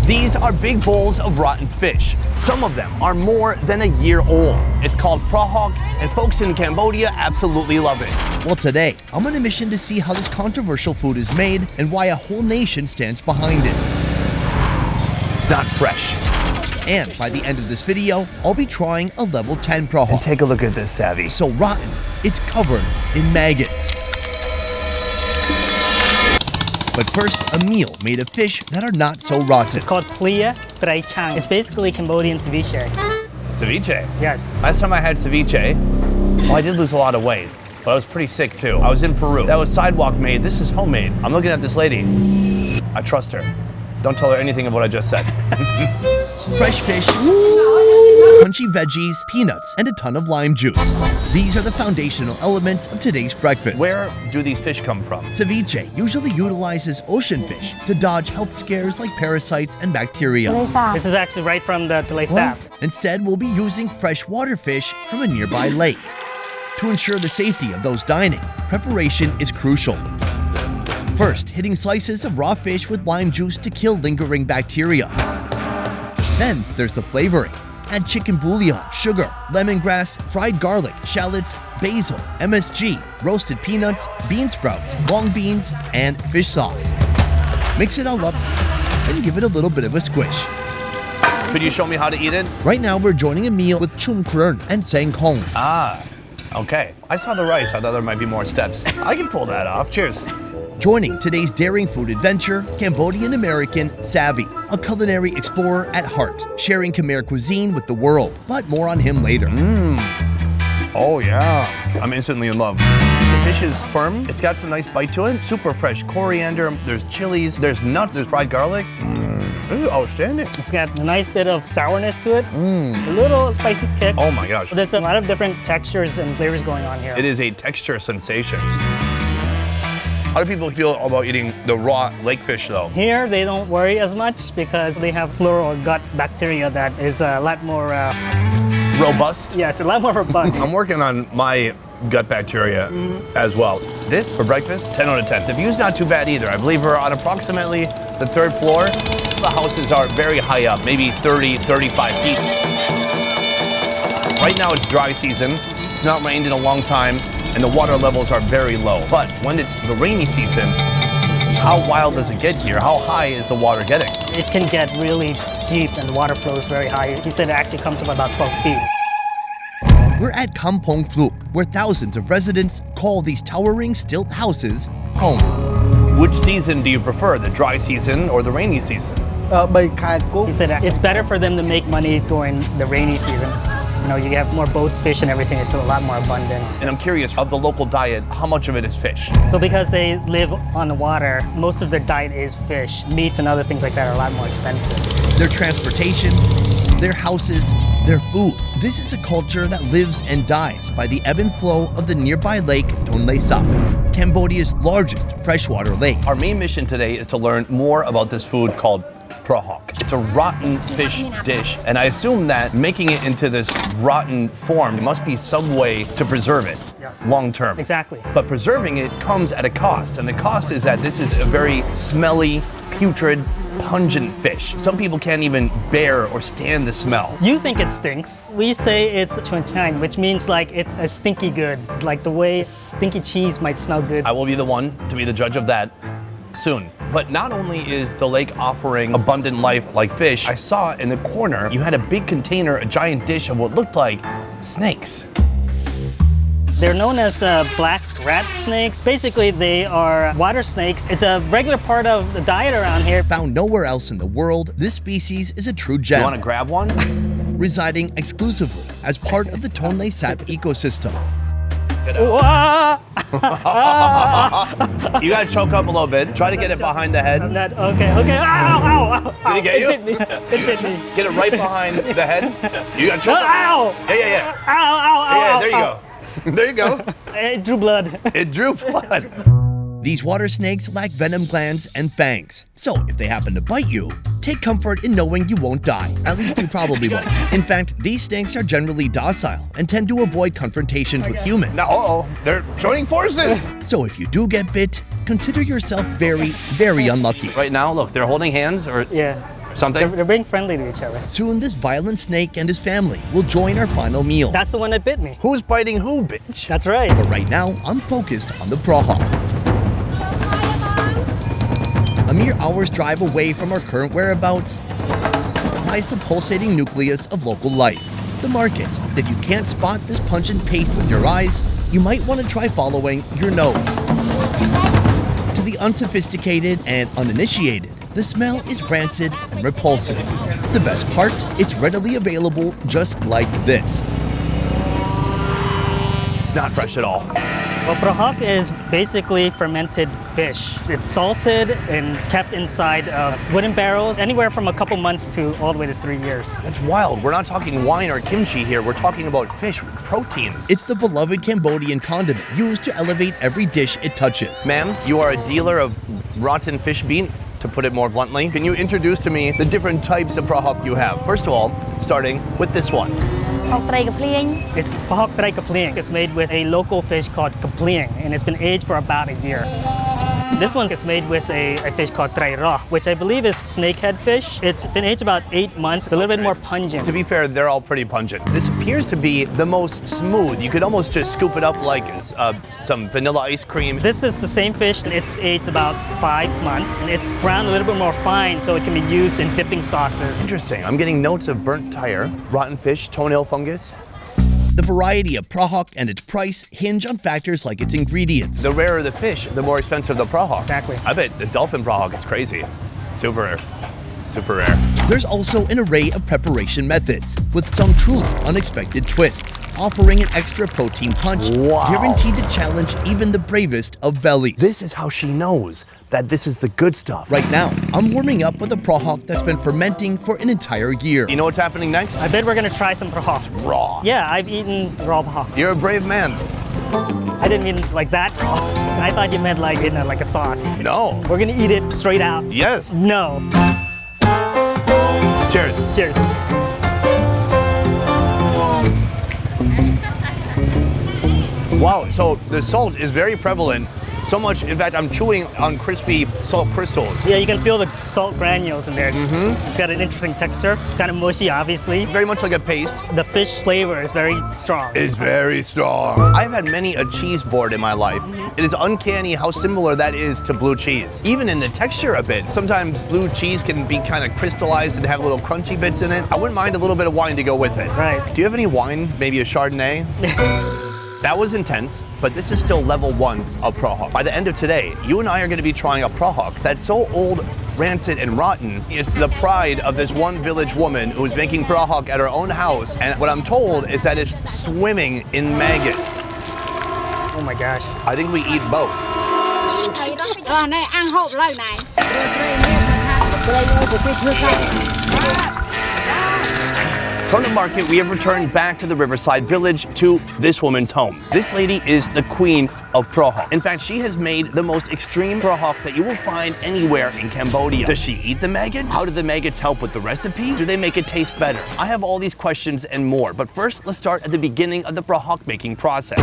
These are big bowls of rotten fish. Some of them are more than a year old. It's called Prahok, and folks in Cambodia absolutely love it. Well, today, I'm on a mission to see how this controversial food is made and why a whole nation stands behind it. It's not fresh. And by the end of this video, I'll be trying a level 10 Prahok. And take a look at this, Savi. So rotten, it's covered in maggots. But first, a meal made of fish that are not so rotten. It's called PLEAR, TREY. It's basically Cambodian ceviche. Ceviche? Yes. Last time I had ceviche, well, I did lose a lot of weight, but I was pretty sick too. I was in Peru. That was sidewalk made. This is homemade. I'm looking at this lady. I trust her. Don't tell her anything of what I just said. Fresh fish, crunchy veggies, peanuts, and a ton of lime juice. These are the foundational elements of today's breakfast. Where do these fish come from? Ceviche usually utilizes ocean fish to dodge health scares like parasites and bacteria. This is actually right from the Delicacy. Instead, we'll be using freshwater fish from a nearby lake. To ensure the safety of those dining, preparation is crucial. First, hitting slices of raw fish with lime juice to kill lingering bacteria. Then there's the flavoring. Add chicken bouillon, sugar, lemongrass, fried garlic, shallots, basil, MSG, roasted peanuts, bean sprouts, long beans, and fish sauce. Mix it all up and give it a little bit of a squish. Could you show me how to eat it? Right now, we're joining a meal with Chhum Krern and Sang Kong. Ah, okay. I saw the rice. I thought there might be more steps. I can pull that off. Cheers. Joining today's daring food adventure, Cambodian-American Savi, a culinary explorer at heart, sharing Khmer cuisine with the world. But more on him later. Oh yeah, I'm instantly in love. The fish is firm. It's got some nice bite to it. Super fresh coriander. There's chilies. There's nuts. There's fried garlic. This is outstanding. It's got a nice bit of sourness to it. A little spicy kick. Oh my gosh. There's a lot of different textures and flavors going on here. It is a texture sensation. How do people feel about eating the raw lake fish though? Here, they don't worry as much because they have flora or gut bacteria that is a lot more... Robust? Yes, a lot more robust. I'm working on my gut bacteria as well. This, for breakfast, 10 out of 10. The view's not too bad either. I believe we're on approximately the 3rd floor. The houses are very high up, maybe 30, 35 feet. Right now it's dry season. It's not rained in a long time, and the water levels are very low. But when it's the rainy season, how wild does it get here? How high is the water getting? It can get really deep and the water flows very high. He said it actually comes up about 12 feet. We're at Kampong Phluk, where thousands of residents call these towering stilt houses home. Which season do you prefer, the dry season or the rainy season? He said it's better for them to make money during the rainy season. You know, you have more boats, fish, and everything is so a lot more abundant. And I'm curious, of the local diet, how much of it is fish? So because they live on the water, most of their diet is fish. Meats and other things like that are a lot more expensive. Their transportation, their houses, their food. This is a culture that lives and dies by the ebb and flow of the nearby lake Tonle Sap, Cambodia's largest freshwater lake. Our main mission today is to learn more about this food called Prahok. It's a rotten fish dish, and I assume that making it into this rotten form, there must be some way to preserve it long term. Exactly. But preserving it comes at a cost, and the cost is that this is a very smelly, putrid, pungent fish. Some people can't even bear or stand the smell. You think it stinks. We say it's chunchan, which means like it's a stinky good, like the way stinky cheese might smell good. I will be the one to be the judge of that soon. But not only is the lake offering abundant life like fish, I saw in the corner you had a big container, a giant dish of what looked like snakes. They're known as black rat snakes. Basically, they are water snakes. It's a regular part of the diet around here. Found nowhere else in the world, this species is a true gem. You want to grab one? Residing exclusively as part of the Tonle Sap ecosystem. You gotta choke up a little bit. Try to get it behind the head. Okay. Ow. Did he get you? It bit me. Get it right behind the head. You gotta choke up. Ow! Yeah. Ow. Yeah, there you go. There you go. It drew blood. It drew blood. These water snakes lack venom glands and fangs. So if they happen to bite you, take comfort in knowing you won't die. At least you probably won't. In fact, these snakes are generally docile and tend to avoid confrontations with humans. Now, they're joining forces. So if you do get bit, consider yourself very, very unlucky. Right now, look, they're holding hands or... Yeah. something? They're being friendly to each other. Soon, this violent snake and his family will join our final meal. That's the one that bit me. Who's biting who, bitch? That's right. But right now, I'm focused on the Prahok. A mere hour's drive away from our current whereabouts lies the pulsating nucleus of local life, the market. If you can't spot this pungent paste with your eyes, you might want to try following your nose. To the unsophisticated and uninitiated, the smell is rancid and repulsive. The best part, it's readily available just like this. It's not fresh at all. Well, Prahok is basically fermented fish. It's salted and kept inside wooden barrels, anywhere from a couple months to all the way to 3 years. That's wild. We're not talking wine or kimchi here. We're talking about fish, protein. It's the beloved Cambodian condiment used to elevate every dish it touches. Ma'am, you are a dealer of rotten fish meat, to put it more bluntly. Can you introduce to me the different types of Prahok you have? First of all, starting with this one. It's Prahok TREY. It's made with a local fish called kapleang, and it's been aged for about a year. This one is made with a fish called TREY, which I believe is snakehead fish. It's been aged about 8 months. It's a little bit more pungent. To be fair, they're all pretty pungent. This appears to be the most smooth. You could almost just scoop it up like some vanilla ice cream. This is the same fish. It's aged about 5 months. It's ground a little bit more fine, so it can be used in dipping sauces. Interesting. I'm getting notes of burnt tire, rotten fish, toenail fungus. The variety of Prahok and its price hinge on factors like its ingredients. The rarer the fish, the more expensive the Prahok. Exactly. I bet the dolphin Prahok is crazy. Super rare. Super rare. There's also an array of preparation methods, with some truly unexpected twists, offering an extra protein punch, Wow. guaranteed to challenge even the bravest of bellies. This is how she knows that this is the good stuff. Right now, I'm warming up with a Prahok that's been fermenting for an entire year. You know what's happening next? I bet we're gonna try some Prahok. Raw. Yeah, I've eaten raw Prahok. You're a brave man. I didn't mean like that raw. I thought you meant like in like a sauce. No. We're gonna eat it straight out. Yes. No. Cheers. Cheers. Wow, so the salt is very prevalent. So much, in fact, I'm chewing on crispy salt crystals. Yeah, you can feel the salt granules in there. It's got an interesting texture. It's kind of mushy, obviously. Very much like a paste. The fish flavor is very strong. It's very strong. I've had many a cheese board in my life. It is uncanny how similar that is to blue cheese. Even in the texture a bit. Sometimes blue cheese can be kind of crystallized and have little crunchy bits in it. I wouldn't mind a little bit of wine to go with it. Right. Do you have any wine? Maybe a Chardonnay? That was intense, but this is still level 1 of Prahok. By the end of today, you and I are going to be trying a Prahok that's so old, rancid, and rotten. It's the pride of this one village woman who's making Prahok at her own house, and what I'm told is that it's swimming in maggots. Oh my gosh. I think we eat both. From the market, we have returned back to the riverside village to this woman's home. This lady is the queen of Prahok. In fact, she has made the most extreme Prahok that you will find anywhere in Cambodia. Does she eat the maggots? How do the maggots help with the recipe? Do they make it taste better? I have all these questions and more, but first, let's start at the beginning of the Prahok making process.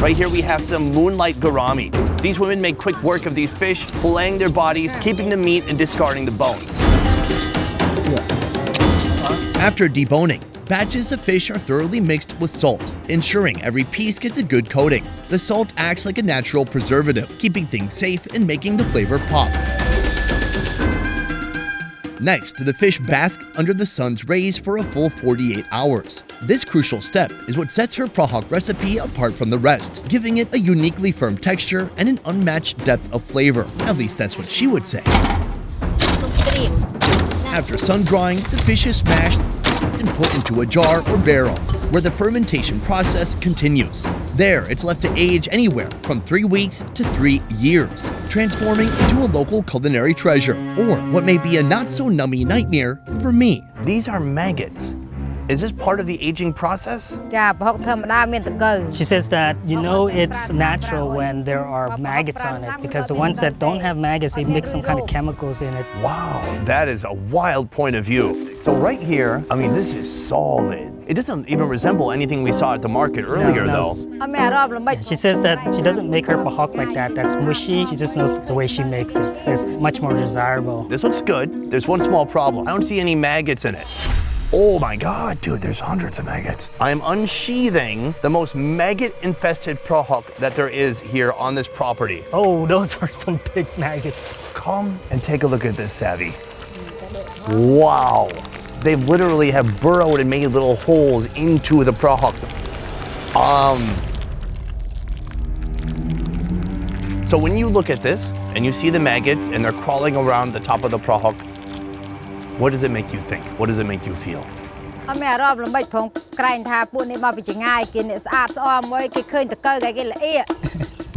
Right here we have some Moonlight Gourami. These women make quick work of these fish, filleting their bodies, keeping the meat and discarding the bones. After deboning, batches of fish are thoroughly mixed with salt, ensuring every piece gets a good coating. The salt acts like a natural preservative, keeping things safe and making the flavor pop. Next, the fish bask under the sun's rays for a full 48 hours. This crucial step is what sets her Prahok recipe apart from the rest, giving it a uniquely firm texture and an unmatched depth of flavor. At least that's what she would say. After sun-drying, the fish is smashed and put into a jar or barrel, where the fermentation process continues. There, it's left to age anywhere from 3 weeks to 3 years, transforming into a local culinary treasure, or what may be a not-so-nummy nightmare for me. These are maggots. Is this part of the aging process? She says that you know it's natural when there are maggots on it, because the ones that don't have maggots, they mix some kind of chemicals in it. Wow, that is a wild point of view. So right here, I mean, this is solid. It doesn't even resemble anything we saw at the market earlier, though. She says that she doesn't make her Prahok like that. That's mushy. She just knows the way she makes it. It's much more desirable. This looks good. There's one small problem. I don't see any maggots in it. Oh my God, dude, there's hundreds of maggots. I am unsheathing the most maggot-infested Prahok that there is here on this property. Oh, those are some big maggots. Come and take a look at this, Savi. Wow. They literally have burrowed and made little holes into the Prahok. So when you look at this and you see the maggots and they're crawling around the top of the Prahok, what does it make you think? What does it make you feel?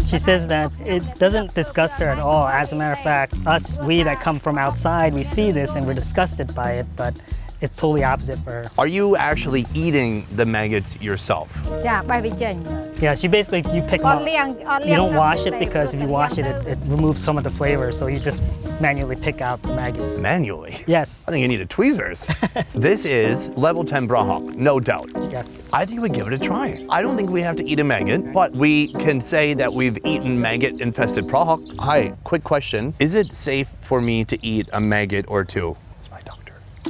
She says that it doesn't disgust her at all. As a matter of fact, we that come from outside, we see this and we're disgusted by it, but it's totally opposite for her. Are you actually eating the maggots yourself? Yeah, she basically, you pick them up. You don't wash it because if you wash it, it removes some of the flavor, so you just manually pick out the maggots. Manually? Yes. I think you need tweezers. This is level 10 Prahok, no doubt. Yes. I think we give it a try. I don't think we have to eat a maggot, but we can say that we've eaten maggot-infested Prahok. Hi, quick question. Is it safe for me to eat a maggot or two? It's my doctor.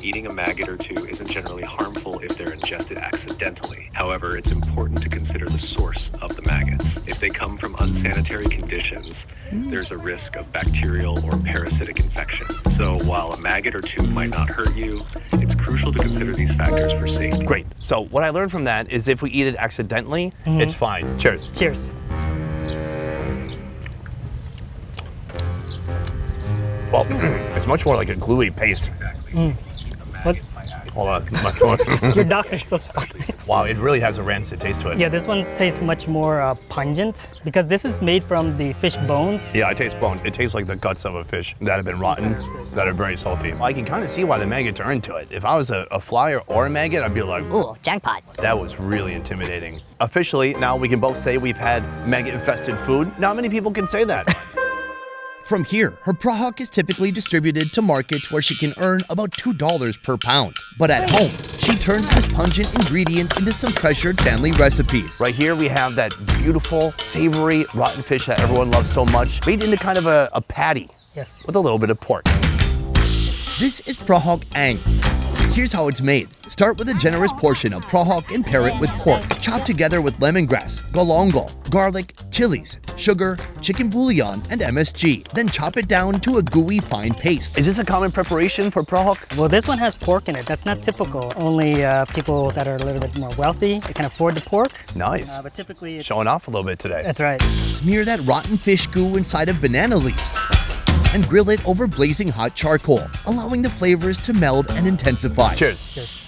Eating a maggot or two isn't generally harmful if they're ingested accidentally. However, it's important to consider the source of the maggots. If they come from unsanitary conditions, there's a risk of bacterial or parasitic infection. So while a maggot or two might not hurt you, it's crucial to consider these factors for safety. Great. So what I learned from that is if we eat it accidentally, it's fine. Cheers. Cheers. Well, it's much more like a gluey paste. Exactly. What? Hold on, much more. Your doctor's so funny. Wow, it really has a rancid taste to it. Yeah, this one tastes much more pungent because this is made from the fish bones. Yeah, I taste bones. It tastes like the guts of a fish that have been rotten, that are very salty. I can kind of see why the maggots are into it. If I was a flyer or a maggot, I'd be like, Ooh, jackpot. that was really intimidating. Officially, now we can both say we've had maggot-infested food. Not many people can say that. From here, her Prahok is typically distributed to markets where she can earn about $2 per pound. But at home, she turns this pungent ingredient into some treasured family recipes. Right here, we have that beautiful, savory, rotten fish that everyone loves so much, made into kind of a patty. Yes. With a little bit of pork. This is Prahok Aang. Here's how it's made. Start with a generous portion of Prahok and pair it with pork, chopped together with lemongrass, galangal, garlic, chilies, sugar, chicken bouillon, and MSG. Then chop it down to a gooey fine paste. Is this a common preparation for Prahok? Well, this one has pork in it. That's not typical. Only people that are a little bit more wealthy, they can afford the pork. Nice. But typically it's... Showing off a little bit today. That's right. Smear that rotten fish goo inside of banana leaves and grill it over blazing hot charcoal, allowing the flavors to meld and intensify. Cheers. Cheers.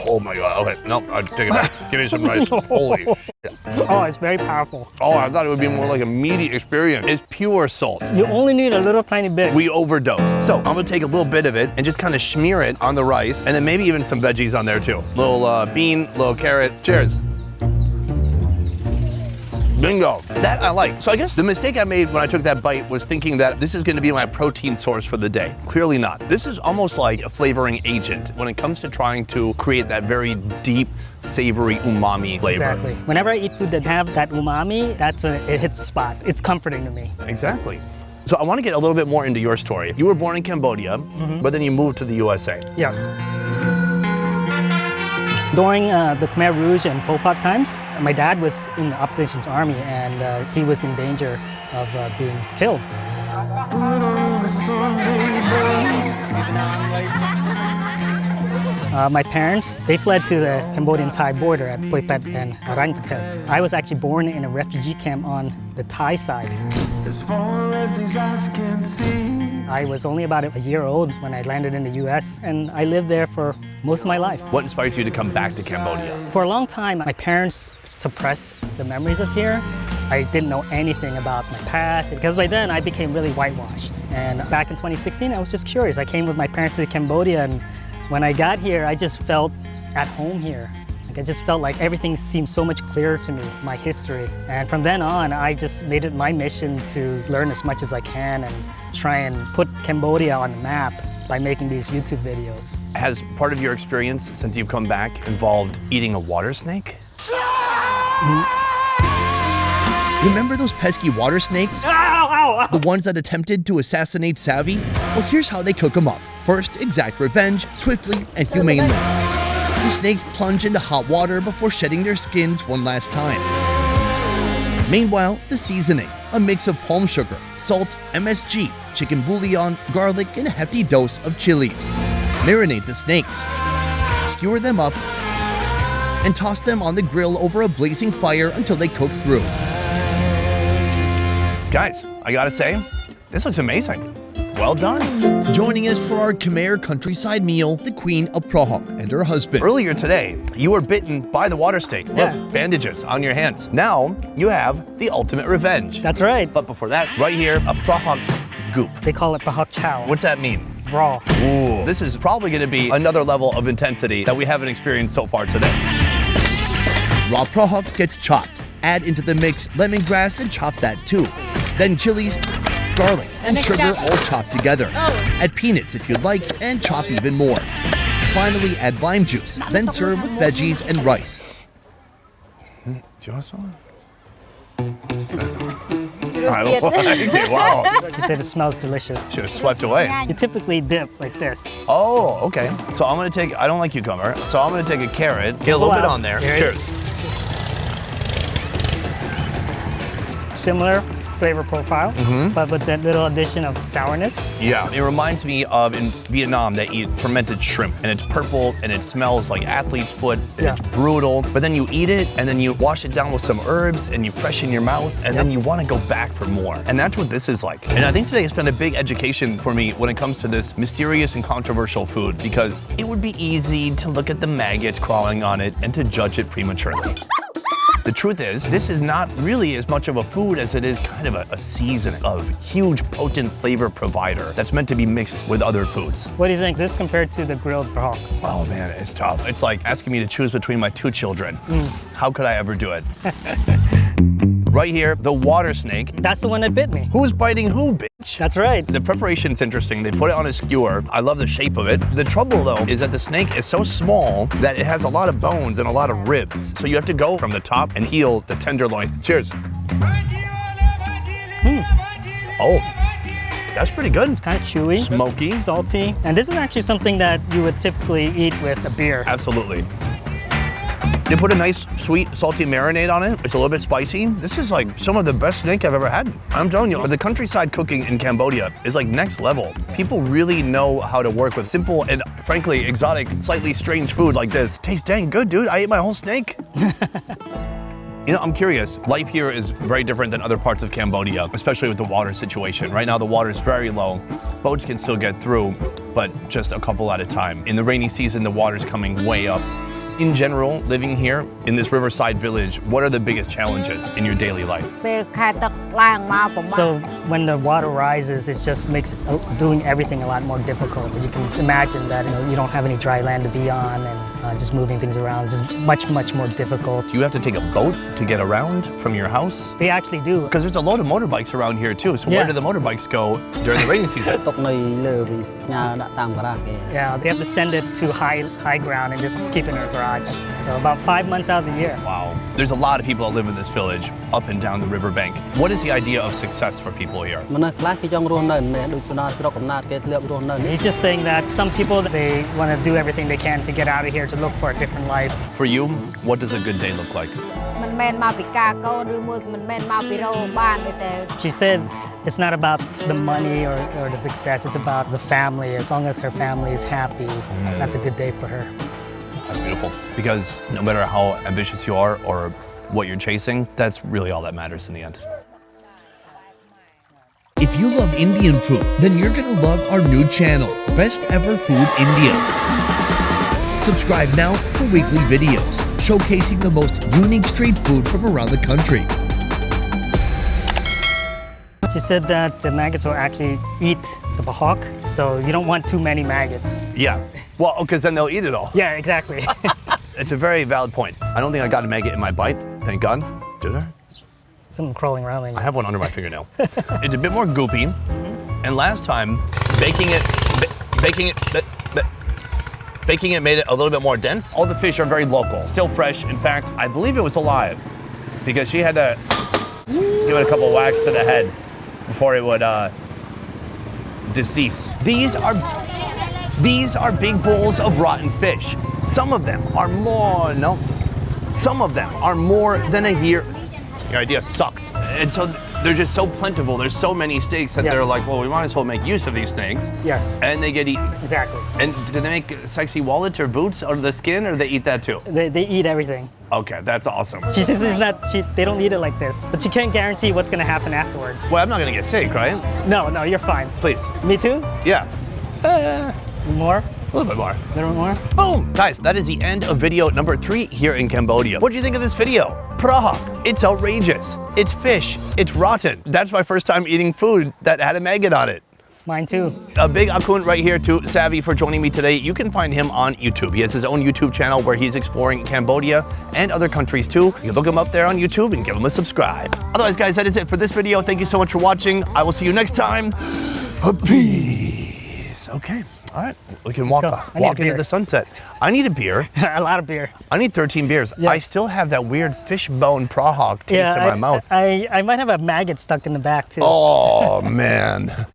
Oh my God, okay, nope, I take it back. Give me some rice. Holy shit. Oh, it's very powerful. Oh, I thought it would be more like a meaty experience. It's pure salt. You only need a little tiny bit. We overdosed. So I'm gonna take a little bit of it and just kind of smear it on the rice, and then maybe even some veggies on there too. Little bean, little carrot. Cheers. Bingo. That I like. So I guess the mistake I made when I took that bite was thinking that this is going to be my protein source for the day. Clearly not. This is almost like a flavoring agent when it comes to trying to create that very deep, savory umami flavor. Exactly. Whenever I eat food that have that umami, that's when it hits the spot. It's comforting to me. Exactly. So I want to get a little bit more into your story. You were born in Cambodia, but then you moved to the USA. Yes. During the Khmer Rouge and Pol Pot times, my dad was in the opposition's army and he was in danger of being killed. My parents, they fled to the Cambodian-Thai border at Poi Phet and Rang Phet. I was actually born in a refugee camp on the Thai side. As far as these eyes can see. I was only about a year old when I landed in the US, and I lived there for most of my life. What inspires you to come back to Cambodia? For a long time, my parents suppressed the memories of here. I didn't know anything about my past, because by then I became really whitewashed. And back in 2016, I was just curious. I came with my parents to Cambodia, and when I got here, I just felt at home here. I just felt like everything seemed so much clearer to me, my history. And from then on, I just made it my mission to learn as much as I can and try and put Cambodia on the map. by making these YouTube videos. Has part of your experience since you've come back involved eating a water snake? Remember those pesky water snakes? Ow, ow, ow. The ones that attempted to assassinate Savi? Well, here's how they cook them up. First, exact revenge, swiftly and humanely. The snakes plunge into hot water before shedding their skins one last time. Meanwhile, the seasoning, a mix of palm sugar, salt, MSG, chicken bouillon, garlic, and a hefty dose of chilies. Marinate the snakes. Skewer them up and toss them on the grill over a blazing fire until they cook through. Guys, I gotta say, this looks amazing. Well done. Joining us for our Khmer countryside meal, the Queen of Prahok and her husband. Earlier today, you were bitten by the water snake. Yeah. Look, bandages on your hands. Now, you have the ultimate revenge. That's right. But before that, right here, a Prahok goop. They call it Prahok CHAO. What's that mean? Raw. Ooh. This is probably gonna be another level of intensity that we haven't experienced so far today. Raw Prahok gets chopped. Add into the mix lemongrass and chop that too. Then chilies, garlic, and sugar all chopped together. Add peanuts if you'd like, and chop even more. Finally, add lime juice, then serve with veggies and rice. Do you want to smell it? I don't like it. Wow. She said it smells delicious. She was swept away. You typically dip like this. Oh, okay. So I'm gonna take, I don't like cucumber, so I'm gonna take a carrot, get a little bit on there. Here. Cheers. Similar flavor profile, but with that little addition of sourness. Yeah, it reminds me of in Vietnam they eat fermented shrimp, and it's purple and it smells like athlete's foot, and Yeah. it's brutal, but then you eat it and then you wash it down with some herbs and you freshen your mouth and then you want to go back for more. And that's what this is like. And I think today has been a big education for me when it comes to this mysterious and controversial food, because it would be easy to look at the maggots crawling on it and to judge it prematurely. The truth is, this is not really as much of a food as it is kind of a seasoning, a huge potent flavor provider that's meant to be mixed with other foods. What do you think? This compared to the grilled Prahok? Oh man, it's tough. It's like asking me to choose between my two children. How could I ever do it? Right here, the water snake. That's the one that bit me. Who's biting who, bitch? That's right. The preparation's interesting. They put it on a skewer. I love the shape of it. The trouble though is that the snake is so small that it has a lot of bones and a lot of ribs. So you have to go from the top and heal the tenderloin. Cheers. Oh, that's pretty good. It's kind of chewy, Smoky. salty, and this is actually something that you would typically eat with a beer. Absolutely. They put a nice, sweet, salty marinade on it. It's a little bit spicy. This is like some of the best snake I've ever had. I'm telling you, the countryside cooking in Cambodia is like next level. People really know how to work with simple and frankly exotic, slightly strange food like this. Tastes dang good, dude. I ate my whole snake. You know, I'm curious. Life here is very different than other parts of Cambodia, especially with the water situation. Right now, the water is very low. Boats can still get through, but just a couple at a time. In the rainy season, the water's coming way up. In general, living here in this riverside village, what are the biggest challenges in your daily life? So when the water rises, it just makes doing everything a lot more difficult. You can imagine that you don't have any dry land to be on, and just moving things around is just much more difficult. Do you have to take a boat to get around from your house? They actually do. Because there's a load of motorbikes around here too, so Yeah. where do the motorbikes go during the rainy season? Yeah, they have to send it to high ground and just keep it in their garage. So about 5 months out of the year. Wow. There's a lot of people that live in this village, up and down the riverbank. What is the idea of success for people here? He's just saying that some people, they want to do everything they can to get out of here, to look for a different life. For you, what does a good day look like? She said it's not about the money or the success, it's about the family. As long as her family is happy, that's a good day for her. That's beautiful. Because no matter how ambitious you are or what you're chasing, that's really all that matters in the end. If you love Indian food, then you're gonna love our new channel, Best Ever Food India. Subscribe now for weekly videos, showcasing the most unique street food from around the country. She said that the maggots will actually eat the Prahok, so you don't want too many maggots. Yeah. Well, because then they'll eat it all. Yeah, exactly. It's a very valid point. I don't think I got a maggot in my bite, thank God. Did I? Something crawling around in I you. have one under my fingernail. It's a bit more goopy. And last time, baking it, Baking it made it a little bit more dense. All the fish are very local, still fresh. In fact, I believe it was alive because she had to give it a couple whacks to the head before it would decease. These are big bowls of rotten fish. Some of them are more than a year. Your idea sucks. And so they're just so plentiful. There's so many steaks that they're like, well, we might as well make use of these things. Yes. And they get eaten. Exactly. And do they make sexy wallets or boots out of the skin, or they eat that too? They eat everything. Okay, that's awesome. She just is not. They don't eat it like this. But you can't guarantee what's gonna happen afterwards. Well, I'm not gonna get sick, right? No, you're fine. Please. Me too. Yeah. More. A little bit more. A little more. Boom! Guys, that is the end of video number 3 here in Cambodia. What do you think of this video? Prahok, it's outrageous. It's fish, it's rotten. That's my first time eating food that had a maggot on it. Mine too. A big akun right here to Savi for joining me today. You can find him on YouTube. He has his own YouTube channel where he's exploring Cambodia and other countries too. You can look him up there on YouTube and give him a subscribe. Otherwise, guys, that is it for this video. Thank you so much for watching. I will see you next time. Peace. Okay. All right, we can walk into the sunset. I need a beer. A lot of beer. I need 13 beers. Yes. I still have that weird fish bone Prahok taste in my mouth. I might have a maggot stuck in the back too. Oh, man.